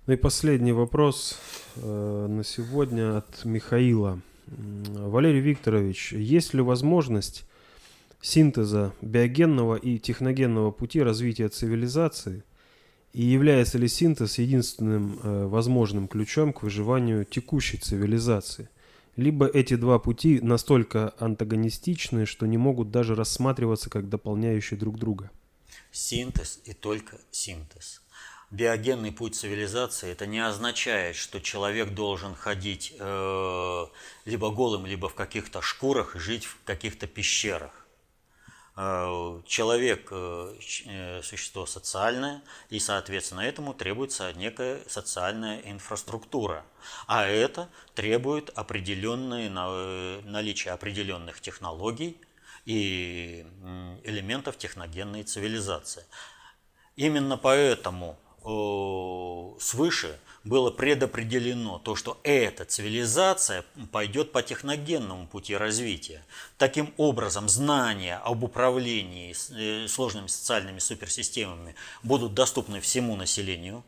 Ну и последний вопрос на сегодня от Михаила. Валерий Викторович, есть ли возможность синтеза биогенного и техногенного пути развития цивилизации? И является ли синтез единственным возможным ключом к выживанию текущей цивилизации? Либо эти два пути настолько антагонистичны, что не могут даже рассматриваться как дополняющие друг друга? Синтез и только синтез. Биогенный путь цивилизации – это не означает, что человек должен ходить либо голым, либо в каких-то шкурах и жить в каких-то пещерах. Человек – существо социальное, и, соответственно, этому требуется некая социальная инфраструктура. А это требует наличия определенных технологий и элементов техногенной цивилизации. Именно поэтому свыше было предопределено то, что эта цивилизация пойдет по техногенному пути развития. Таким образом, знания об управлении сложными социальными суперсистемами будут доступны всему населению.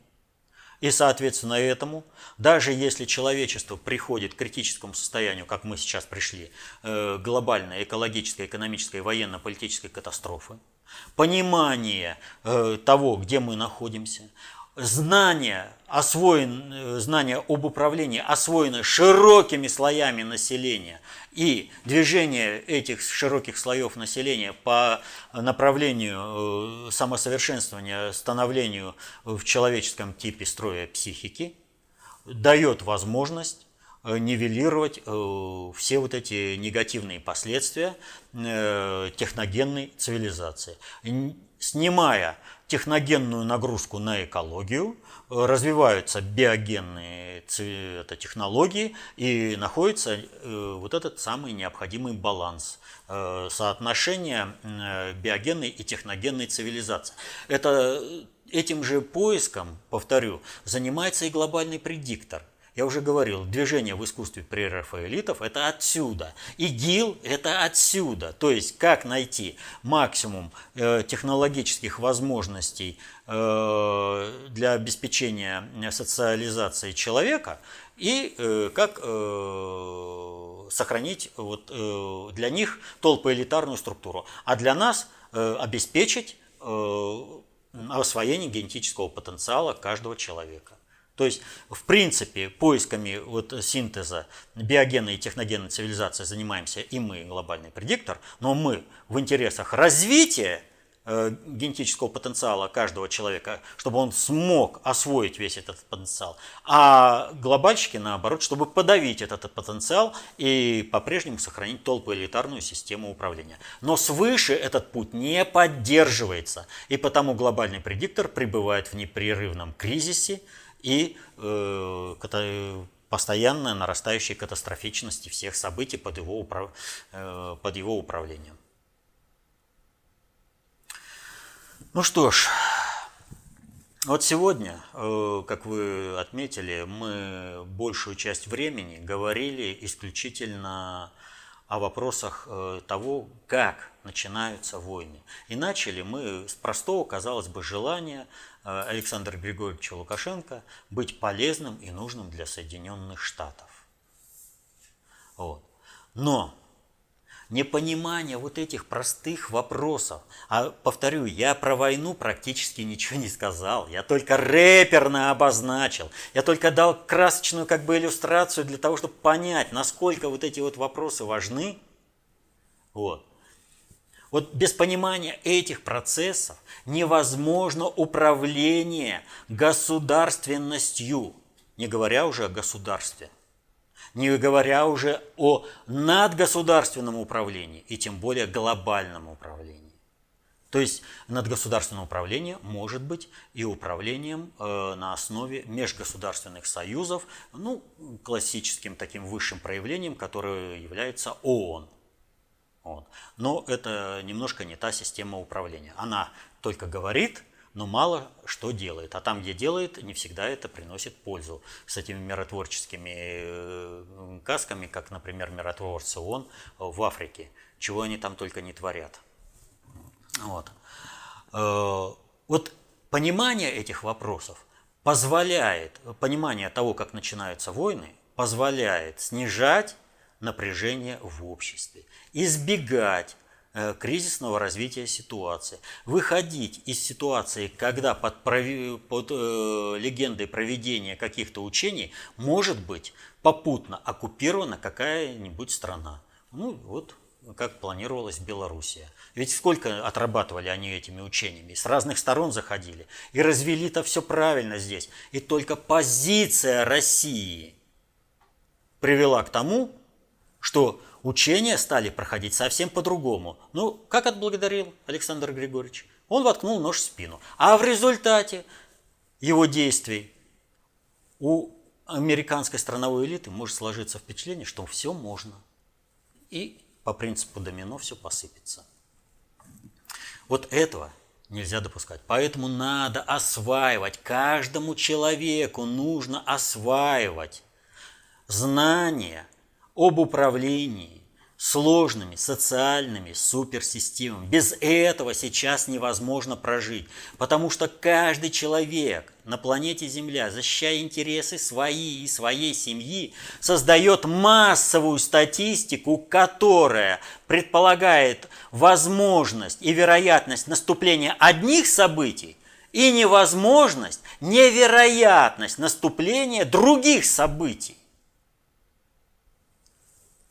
И, соответственно, этому, даже если человечество приходит к критическому состоянию, как мы сейчас пришли, глобальной экологической, экономической, военно-политической катастрофы, понимание того, где мы находимся, знание об управлении освоено широкими слоями населения, и движение этих широких слоев населения по направлению самосовершенствования, становлению в человеческом типе строя психики дает возможность нивелировать все вот эти негативные последствия техногенной цивилизации. Снимая техногенную нагрузку на экологию, развиваются биогенные технологии, и находится вот этот самый необходимый баланс соотношения биогенной и техногенной цивилизации. Этим же поиском, повторю, занимается и глобальный предиктор. Я уже говорил, движение в искусстве прерафаэлитов – это отсюда. ИГИЛ – это отсюда. То есть, как найти максимум технологических возможностей для обеспечения социализации человека и как сохранить для них толпоэлитарную структуру. А для нас обеспечить освоение генетического потенциала каждого человека. То есть, в принципе, поисками синтеза биогенной и техногенной цивилизации занимаемся и мы, глобальный предиктор, но мы в интересах развития генетического потенциала каждого человека, чтобы он смог освоить весь этот потенциал, а глобальщики, наоборот, чтобы подавить этот потенциал и по-прежнему сохранить толпоэлитарную систему управления. Но свыше этот путь не поддерживается, и потому глобальный предиктор пребывает в непрерывном кризисе и постоянно нарастающей катастрофичности всех событий под его управлением. Ну что ж, вот сегодня, как вы отметили, мы большую часть времени говорили исключительно о вопросах того, как начинаются войны. И начали мы с простого, казалось бы, желания Александра Григорьевича Лукашенко быть полезным и нужным для Соединенных Штатов. Вот. Но непонимание вот этих простых вопросов, а повторю, я про войну практически ничего не сказал, я только рэперно обозначил, я только дал красочную иллюстрацию для того, чтобы понять, насколько вот эти вопросы важны. Вот без понимания этих процессов невозможно управление государственностью, не говоря уже о государстве, не говоря уже о надгосударственном управлении и тем более глобальном управлении. То есть надгосударственное управление может быть и управлением на основе межгосударственных союзов, классическим таким высшим проявлением, которое является ООН. Но это немножко не та система управления. Она только говорит, но мало что делает. А там, где делает, не всегда это приносит пользу. С этими миротворческими касками, как, например, миротворцы ООН в Африке. Чего они там только не творят. Вот понимание этих вопросов понимание того, как начинаются войны, позволяет снижать напряжение в обществе, избегать кризисного развития ситуации, выходить из ситуации, когда под легендой проведения каких-то учений может быть попутно оккупирована какая-нибудь страна. Ну вот как планировалось в Белоруссии. Ведь сколько отрабатывали они этими учениями, с разных сторон заходили и развели-то все правильно здесь. И только позиция России привела к тому, что учения стали проходить совсем по-другому. Ну, как отблагодарил Александр Григорьевич? Он воткнул нож в спину. А в результате его действий у американской страновой элиты может сложиться впечатление, что все можно. И по принципу домино все посыпется. Вот этого нельзя допускать. Поэтому надо осваивать. Каждому человеку нужно осваивать знания об управлении сложными социальными суперсистемами. Без этого сейчас невозможно прожить, потому что каждый человек на планете Земля, защищая интересы свои и своей семьи, создает массовую статистику, которая предполагает возможность и вероятность наступления одних событий и невероятность наступления других событий.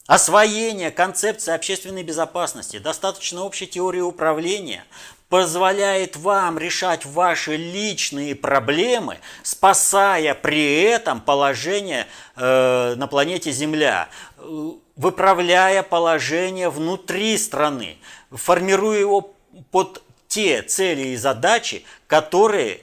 Освоение концепции общественной безопасности, достаточно общей теории управления позволяет вам решать ваши личные проблемы, спасая при этом положение на планете Земля, выправляя положение внутри страны, формируя его под те цели и задачи, которые,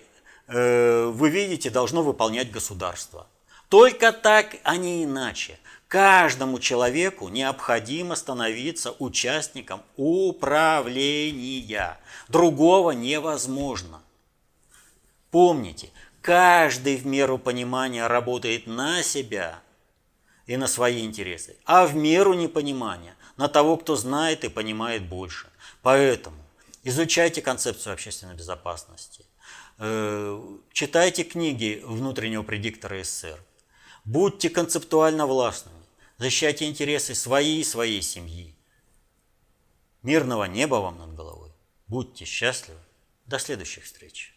вы видите, должно выполнять государство. Только так, а не иначе. Каждому человеку необходимо становиться участником управления. Другого невозможно. Помните, каждый в меру понимания работает на себя и на свои интересы, а в меру непонимания на того, кто знает и понимает больше. Поэтому изучайте концепцию общественной безопасности, читайте книги внутреннего предиктора СССР, будьте концептуально властными. Защищайте интересы свои и своей семьи. Мирного неба вам над головой. Будьте счастливы. До следующих встреч.